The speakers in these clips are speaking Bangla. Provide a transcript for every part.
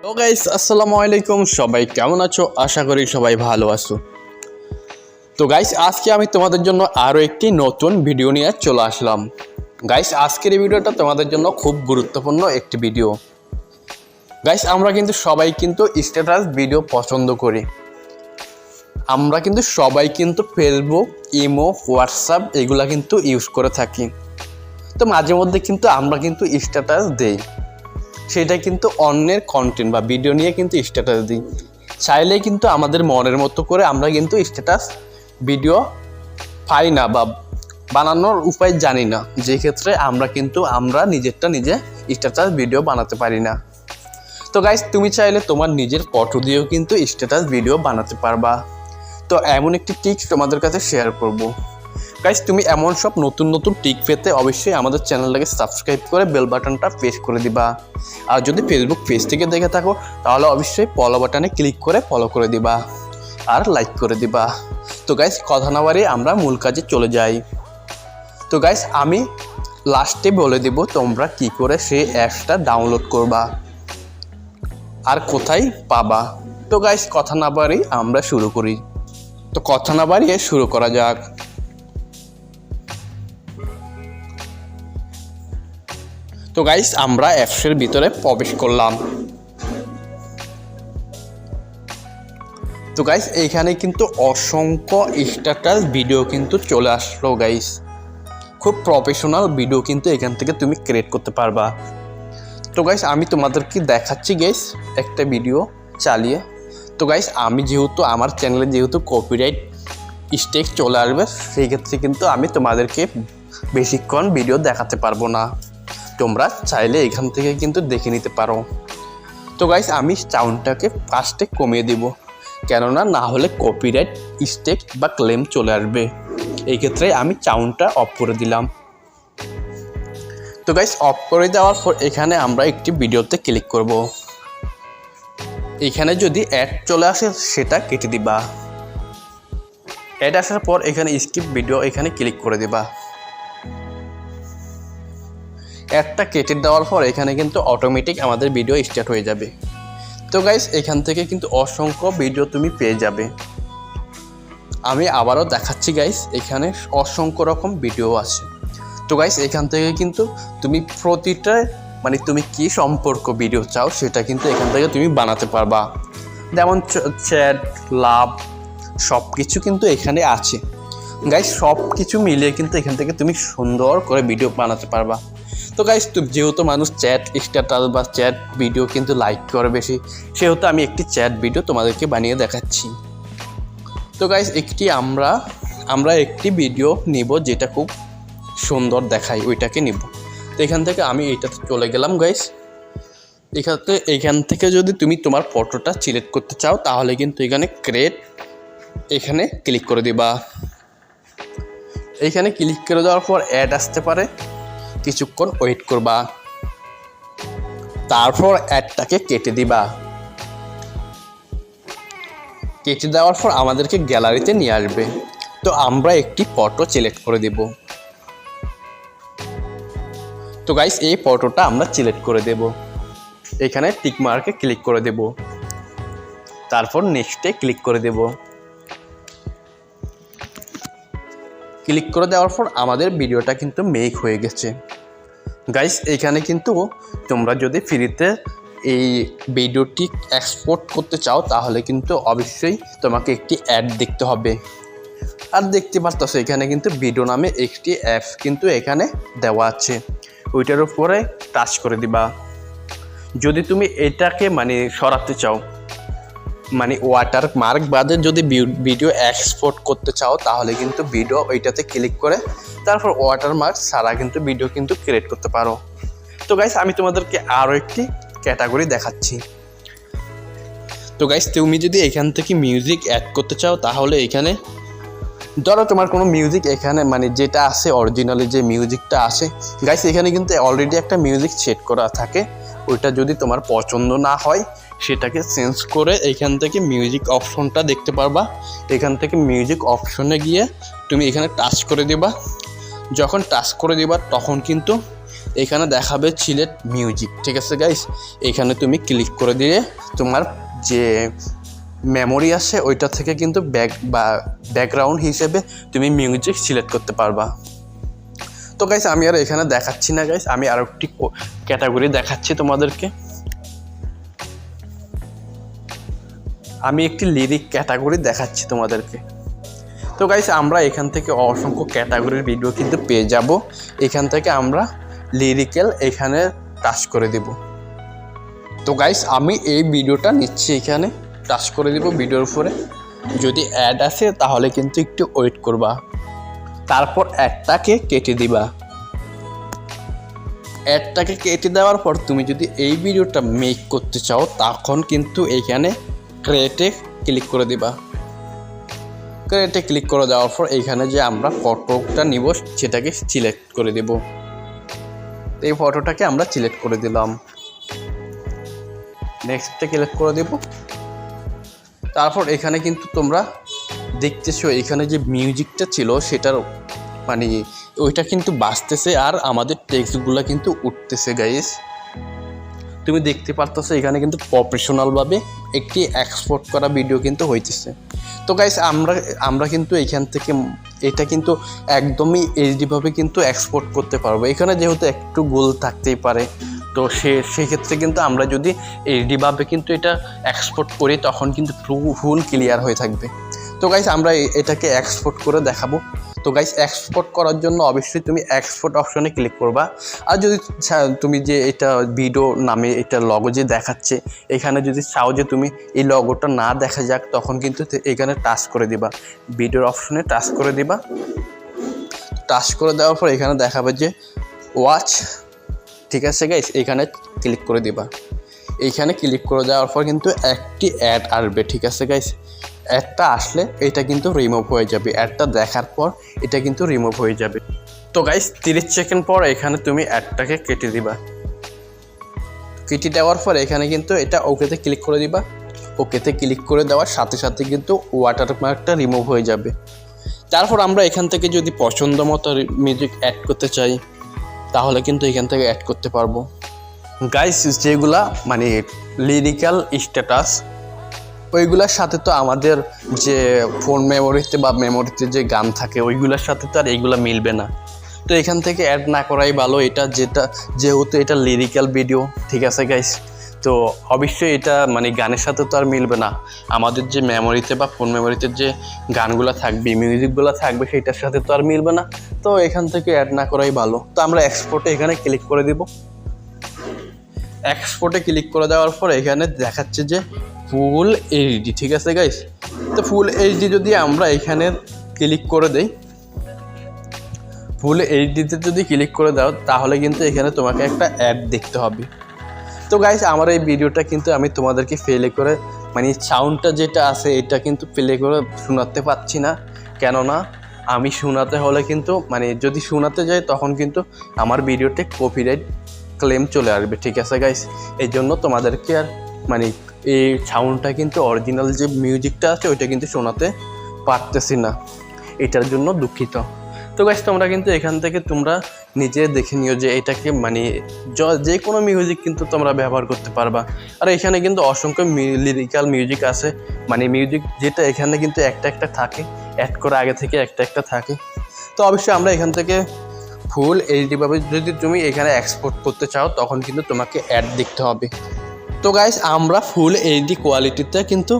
তো গাইস আসসালামু আলাইকুম, সবাই কেমন আছো? আশা করি সবাই ভালো আছো। তো গাইস আজকে আমি তোমাদের জন্য আরও একটি নতুন ভিডিও নিয়ে চলে আসলাম। গাইস আজকের এই ভিডিওটা তোমাদের জন্য খুব গুরুত্বপূর্ণ একটি ভিডিও। গাইস আমরা কিন্তু সবাই স্ট্যাটাস ভিডিও পছন্দ করি। আমরা সবাই ফেসবুক, ইমো, হোয়াটসঅ্যাপ এগুলা ইউজ করে থাকি। তো মাঝে মধ্যে আমরা স্ট্যাটাস দেই, সেটা অন্যের কন্টেন্ট বা ভিডিও নিয়ে স্ট্যাটাস দিই। চাইলে আমাদের মনের মতো করে আমরা স্ট্যাটাস ভিডিও পাই না বা বানানোর উপায় জানি না, যে ক্ষেত্রে আমরা নিজেরটা নিজে স্ট্যাটাস ভিডিও বানাতে পারি না। তো গাইস তুমি চাইলে তোমার নিজের ফটো দিয়েও স্ট্যাটাস ভিডিও বানাতে পারবা। তো এমন একটি টিপস তোমাদের কাছে শেয়ার করব। গাইস তুমি এমন সব নতুন নতুন টিপ পেতে অবশ্যই আমাদের চ্যানেলটাকে সাবস্ক্রাইব করে বেল বাটনটা প্রেস করে দিবা। আর যদি ফেসবুক পেজ থেকে দেখে থাকো তাহলে অবশ্যই ফলো বাটনে ক্লিক করে ফলো করে দিবা আর লাইক করে দিবা। তো গাইস কথা না বাড়িয়ে আমরা মূল কাজে চলে যাই। তো গাইস আমি লাস্টে বলে দেব তোমরা কি করে সেই অ্যাপসটা ডাউনলোড করবা আর কোথায় পাবা। তো গাইস কথা না বাড়িয়ে আমরা শুরু করি। তো কথা না বাড়িয়ে শুরু করা যাক। তো গাইস আমরা অ্যাপসের ভিতরে প্রবেশ করলাম। তো গাইস এইখানে অসংখ্য স্ট্যাটাস ভিডিও চলে আসলো। গাইস খুব প্রফেশনাল ভিডিও এখান থেকে তুমি ক্রিয়েট করতে পারবা। তো গাইস আমি তোমাদেরকে দেখাচ্ছি গাইস একটা ভিডিও চালিয়ে। তো গাইস আমি যেহেতু আমার চ্যানেলে কপিরাইট স্ট্রাইক চলে আসবে, সেই ক্ষেত্রে আমি তোমাদেরকে বেশিক্ষণ ভিডিও দেখাতে পারবো না। তোমরা চাইলে এখান থেকে দেখে নিতে পারো। তো গাইস আমি সাউন্ডটাকে ফার্স্টে কমিয়ে দিব, কেননা না হলে কপিরাইট স্ট্রাইক বা ক্লেম চলে আসবে। এই ক্ষেত্রে আমি সাউন্ডটা অফ করে দিলাম। তো গাইস অফ করে দেওয়ার পর এখানে আমরা একটি ভিডিওতে ক্লিক করব। এখানে যদি অ্যাড চলে আসে সেটা কেটে দিবা। অ্যাড আসার পর এখানে স্কিপ ভিডিও এখানে ক্লিক করে দিবা। অ্যাডটা কেটে দেওয়ার পর এখানে অটোমেটিক আমাদের ভিডিও স্টার্ট হয়ে যাবে। তো গাইস এখান থেকে অসংখ্য ভিডিও তুমি পেয়ে যাবে। আমি আবারও দেখাচ্ছি গাইস, এখানে অসংখ্য রকম ভিডিও আছে। তো গাইস এখান থেকে তুমি প্রতিটা তুমি কি সম্পর্ক ভিডিও চাও সেটা এখান থেকে তুমি বানাতে পারবা। যেমন চ্যাট, লাভ সব কিছু এখানে আছে। গাইস সব কিছু মিলিয়ে এখান থেকে তুমি সুন্দর করে ভিডিও বানাতে পারবা। তো গাইস যেহেতু মানুষ চ্যাট স্ট্যাটাস বা চ্যাট ভিডিও লাইক করে বেশি, সেহেতু আমি একটি চ্যাট ভিডিও তোমাদেরকে বানিয়ে দেখাচ্ছি। তো গাইস আমরা একটি ভিডিও নিব যেটা খুব সুন্দর দেখায়, ওইটাকে নিব। তো এখান থেকে আমি এইটাতে চলে গেলাম। গাইস এখান থেকে যদি তুমি তোমার ফটোটা সিলেক্ট করতে চাও তাহলে এখানে ক্রিয়েট এখানে ক্লিক করে দিবা। এইখানে ক্লিক করে দেওয়ার পর অ্যাড আসতে পারে, কিছুক্ষণ ওয়েট করবা, তারপর অ্যাডটাকে কেটে দিবা। কেটে দেওয়ার পর আমাদেরকে গ্যালারিতে নিয়ে আসবে। তো আমরা একটি ফটো সিলেক্ট করে দেব। তো গাইস এই ফটোটা আমরা সিলেক্ট করে দেব। এখানে টিক মার্কে ক্লিক করে দেব, তারপর নেক্সটে ক্লিক করে দেব। ক্লিক করে দেওয়ার পর আমাদের ভিডিওটা মেক হয়ে গেছে। গাইস এখানে তোমরা যদি ফ্রিতে এই ভিডিওটি এক্সপোর্ট করতে চাও তাহলে অবশ্যই তোমাকে একটি অ্যাড দেখতে হবে। আর দেখতে পারতেছো এখানে ভিডিও নামে একটি অ্যাপস এখানে দেওয়া আছে, ওইটার উপরে টাচ করে দিবা। যদি তুমি এটাকে সরাতে চাও, ওয়াটার মার্ক বাদে যদি ভিডিও এক্সপোর্ট করতে চাও তাহলে ভিডিও ওইটাতে ক্লিক করে তারপর ওয়াটার মার্ক ছাড়া ভিডিও ক্রিয়েট করতে পারো। তো গাইস আমি তোমাদেরকে আরও একটি ক্যাটাগরি দেখাচ্ছি। তো গাইস তুমি যদি এখান থেকে মিউজিক অ্যাড করতে চাও তাহলে এখানে ধরো তোমার কোনো মিউজিক এখানে যেটা আছে অরিজিনালি যে মিউজিকটা আছে, গাইস এখানে অলরেডি একটা মিউজিক সেট করা থাকে। ওইটা যদি তোমার পছন্দ না হয় সেটাকে চেঞ্জ করে এখান থেকে মিউজিক অপশনটা দেখতে পারবা। এখান থেকে মিউজিক অপশনে গিয়ে তুমি এখানে টাচ করে দিবা। যখন টাচ করে দিবা তখন এখানে দেখাবে সিলেক্ট মিউজিক, ঠিক আছে গাইস। এখানে তুমি ক্লিক করে দিলে তোমার যে মেমোরি আছে ওইটা থেকে কিন্তু ব্যাকগ্রাউন্ড হিসেবে তুমি মিউজিক সিলেক্ট করতে পারবা। তো গাইস আমি আর এখানে দেখাচ্ছি না গাইস, আমি আরও একটি ক্যাটাগরি দেখাচ্ছি তোমাদেরকে। আমি একটি লিরিক ক্যাটাগরি দেখাচ্ছি তোমাদেরকে। তো গাইস আমরা এখান থেকে অসংখ্য ক্যাটাগরির ভিডিও কিন্তু পেয়ে যাব। এখান থেকে আমরা লিরিক্যাল এখানে টাচ করে দেব। তো গাইস আমি এই ভিডিওটা নিচ্ছি, এখানে টাচ করে দেব ভিডিওর উপরে। যদি অ্যাড আসে তাহলে কিন্তু একটু ওয়েট করবা, তারপর অ্যাডটাকে কেটে দিবা। অ্যাডটাকে কেটে দেওয়ার পর তুমি যদি এই ভিডিওটা মেক করতে চাও তখন কিন্তু এইখানে ক্রিয়েটে ক্লিক করে দিবা। ক্রিয়েটে ক্লিক করে দেওয়ার পর এইখানে যে আমরা ফটোটা নিব সেটাকে সিলেক্ট করে দেব। এই ফটোটাকে আমরা সিলেক্ট করে দিলাম, নেক্সটে ক্লিক করে দেব। তারপর এখানে কিন্তু তোমরা দেখতেছো এখানে যে মিউজিকটা ছিল সেটার মানে ওইটা কিন্তু বাজতেছে আর আমাদের টেক্সটগুলো কিন্তু উঠতেছে গাইস। তুমি দেখতে পারতেছো এখানে কিন্তু প্রফেশনালভাবে একটি এক্সপোর্ট করা ভিডিও কিন্তু হইতেছে। তো গাইস আমরা কিন্তু এখান থেকে এটা কিন্তু একদমই এইচডিভাবে কিন্তু এক্সপোর্ট করতে পারবো। এখানে যেহেতু একটু গোল থাকতেই পারে, তো সেক্ষেত্রে কিন্তু আমরা যদি এইচডিভাবে কিন্তু এটা এক্সপোর্ট করি তখন কিন্তু ফুল ক্লিয়ার হয়ে থাকবে। তো গাইস আমরা এটাকে এক্সপোর্ট করে দেখাবো। তো গাইস এক্সপোর্ট করার জন্য অবশ্যই তুমি এক্সপোর্ট অপশনে ক্লিক করবা। আর যদি তুমি যে এটা ভিডিও নামে এটা লগো যে দেখাচ্ছে এখানে যদি চাও যে তুমি এই লগোটা না দেখা যাক তখন কিন্তু এখানে টাচ করে দিবা, ভিডিওর অপশনে টাচ করে দিবা। টাচ করে দেওয়ার পর এখানে দেখাবে যে ওয়াচ, ঠিক আছে গাইস, এখানে ক্লিক করে দিবা। এইখানে ক্লিক করে দেওয়ার পর কিন্তু একটি অ্যাড আসবে, ঠিক আছে গাইস। অ্যাডটা আসলে এটা কিন্তু রিমুভ হয়ে যাবে, অ্যাডটা দেখার পর এটা কিন্তু রিমুভ হয়ে যাবে। তো গাইস 30 সেকেন্ড পর এখানে তুমি অ্যাডটাকে কেটে দিবা। কেটে দেওয়ার পর এখানে কিন্তু এটা ওকেতে ক্লিক করে দিবা। ওকেতে ক্লিক করে দেওয়ার সাথে সাথে কিন্তু ওয়াটারমার্কটা রিমুভ হয়ে যাবে। তারপর আমরা এখান থেকে যদি পছন্দ মতো মিউজিক অ্যাড করতে চাই তাহলে কিন্তু এখান থেকে অ্যাড করতে পারবো। গাইস যেগুলা মানে লিরিক্যাল স্ট্যাটাস ওইগুলোর সাথে তো আমাদের যে ফোন মেমোরিতে বা মেমোরিতে যে গান থাকে ওইগুলোর সাথে তো আর এইগুলো মিলবে না। তো এখান থেকে অ্যাড না করাই ভালো, এটা যেহেতু এটা লিরিক্যাল ভিডিও, ঠিক আছে গাইস। তো অবশ্যই এটা মানে গানের সাথে তো আর মিলবে না, আমাদের যে মেমোরিতে বা ফোন মেমোরিতে যে গানগুলো থাকবে মিউজিকগুলো থাকবে সেটার সাথে তো আর মিলবে না। তো এখান থেকে অ্যাড না করাই ভালো। তো আমরা এক্সপোর্টে এখানে ক্লিক করে দেব। এক্সপোর্টে ক্লিক করে দেওয়ার পর এখানে দেখাচ্ছে যে ফুল এইচডি, ঠিক আছে গাইস। তো ফুল এইচডি যদি আমরা এখানে ক্লিক করে দেই, ফুল এইচডিতে যদি ক্লিক করে দাও তাহলে কিন্তু এখানে তোমাকে একটা অ্যাড দেখতে হবে। তো গাইস আমার এই ভিডিওটা কিন্তু আমি তোমাদেরকে প্লে করে মানে সাউন্ডটা যেটা আছে এটা কিন্তু প্লে করে শোনাতে পারছি না, কেননা আমি শোনাতে হলে কিন্তু মানে যদি শোনাতে যাই তখন কিন্তু আমার ভিডিওতে কপিরাইট ক্লেম চলে আসবে, ঠিক আছে গাইস। এই জন্য তোমাদেরকে আর মানে এই সাউন্ডটা কিন্তু অরিজিনাল যে মিউজিকটা আছে ওইটা কিন্তু শোনাতে পারতেছি না, এটার জন্য দুঃখিত। তো গাইস তোমরা কিন্তু এখান থেকে তোমরা নিজে দেখে নিও যে এটাকে মানে যে কোনো মিউজিক কিন্তু তোমরা ব্যবহার করতে পারবা। আর এখানে কিন্তু অসংখ্য লিরিক্যাল মিউজিক আছে, মানে মিউজিক যেটা এখানে কিন্তু একটা থাকে, অ্যাড করা আগে থেকে একটা থাকে। তো অবশ্যই আমরা এখান থেকে ফুল এইচডিভাবে যদি তুমি এখানে এক্সপোর্ট করতে চাও তখন কিন্তু তোমাকে অ্যাড দেখতে হবে। তো গাইস আমরা ফুল এইচডি কোয়ালিটিতে কিন্তু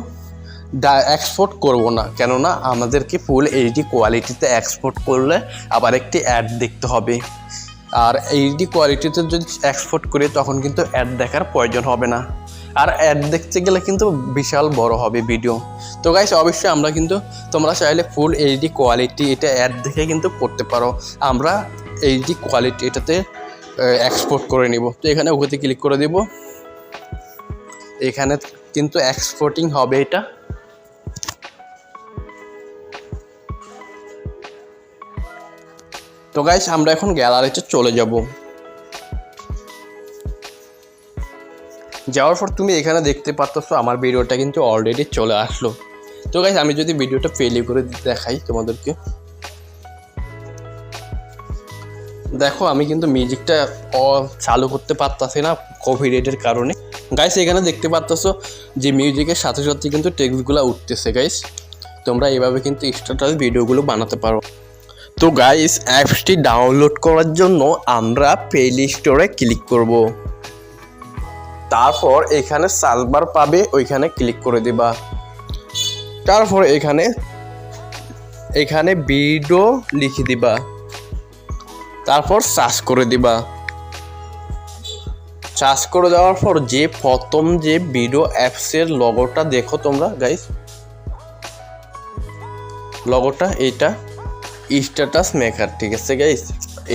এক্সপোর্ট করব না, কেননা আমাদেরকে ফুল এইচডি কোয়ালিটিতে এক্সপোর্ট করলে আবার একটি অ্যাড দেখতে হবে। আর এইচডি কোয়ালিটিতে যদি এক্সপোর্ট করি তখন কিন্তু অ্যাড দেখার প্রয়োজন হবে না, আর অ্যাড দেখতে গেলে কিন্তু বিশাল বড় হবে ভিডিও। তো গাইস অবশ্যই আমরা কিন্তু তোমরা চাইলে ফুল এইচডি কোয়ালিটি এটা অ্যাড দেখে কিন্তু করতে পারো। আমরা এইচডি কোয়ালিটি এটাতে এক্সপোর্ট করে নিব। তো এখানে ওকেতে ক্লিক করে দেব। এখানে কিন্তু এক্সপোর্টিং হবে এটা। তো গাইস আমরা এখন গ্যালারিতে চলে যাব। যাওয়ার পর তুমি এখানে দেখতে পাচ্ছো আমার ভিডিওটা কিন্তু অলরেডি চলে আসলো। তো গাইস আমি যদি ভিডিওটা প্লে করে দেখাই তোমাদেরকে, দেখো আমি কিন্তু মিউজিকটা চালু করতে পারতাছি না কপিরাইটের কারণে। গাইস এখানে দেখতে পারতেছো যে মিউজিকের সাথে সাথে কিন্তু টেক্সটগুলো উঠতেছে। গাইস তোমরা এইভাবে কিন্তু স্ট্যাটাস ভিডিওগুলো বানাতে পারো। তো গাইস অ্যাপসটি ডাউনলোড করার জন্য আমরা প্লে স্টোরে ক্লিক করব। তারপর এখানে সার্চ বার পাবে, ওইখানে ক্লিক করে দিবা। তারপর এখানে ভিডিও লিখে দিবা, তারপর সার্চ করে দিবা। সার্চ করে দেওয়ার পর যে প্রথম যে ভিডিও অ্যাপসের লগোটা দেখো তোমরা গাইস, লগোটা এইটা স্ট্যাটাস মেকার, ঠিক আছে গাইস?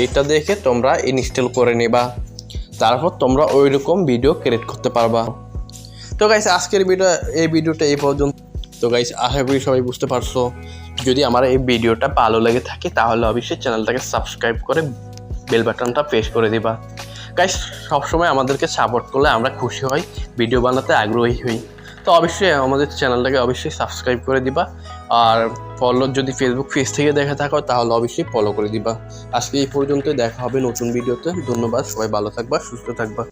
এইটা দেখে তোমরা ইনস্টল করে নেবা। তারপর তোমরা ওই রকম ভিডিও ক্রিয়েট করতে পারবা। তো গাইস আজকের ভিডিওটা এই পর্যন্ত। তো গাইস আশা করি সবাই বুঝতে পারছো। যদি আমার এই ভিডিওটা ভালো লেগে থাকে তাহলে অবশ্যই চ্যানেলটাকে সাবস্ক্রাইব করে বেল বাটনটা প্রেস করে দিবা। গাইস সবসময় আমাদেরকে সাপোর্ট করলে আমরা খুশি হই, ভিডিও বানাতে আগ্রহী হই। তো অবশ্যই আমাদের চ্যানেলটাকে অবশ্যই সাবস্ক্রাইব করে দিবা। আর ফলো যদি ফেসবুক পেজ থেকে দেখে থাকো তাহলে অবশ্যই ফলো করে দিবা। আজকে এই পর্যন্ত, দেখা হবে নতুন ভিডিওতে। ধন্যবাদ, সবাই ভালো থাকবা, সুস্থ থাকবা।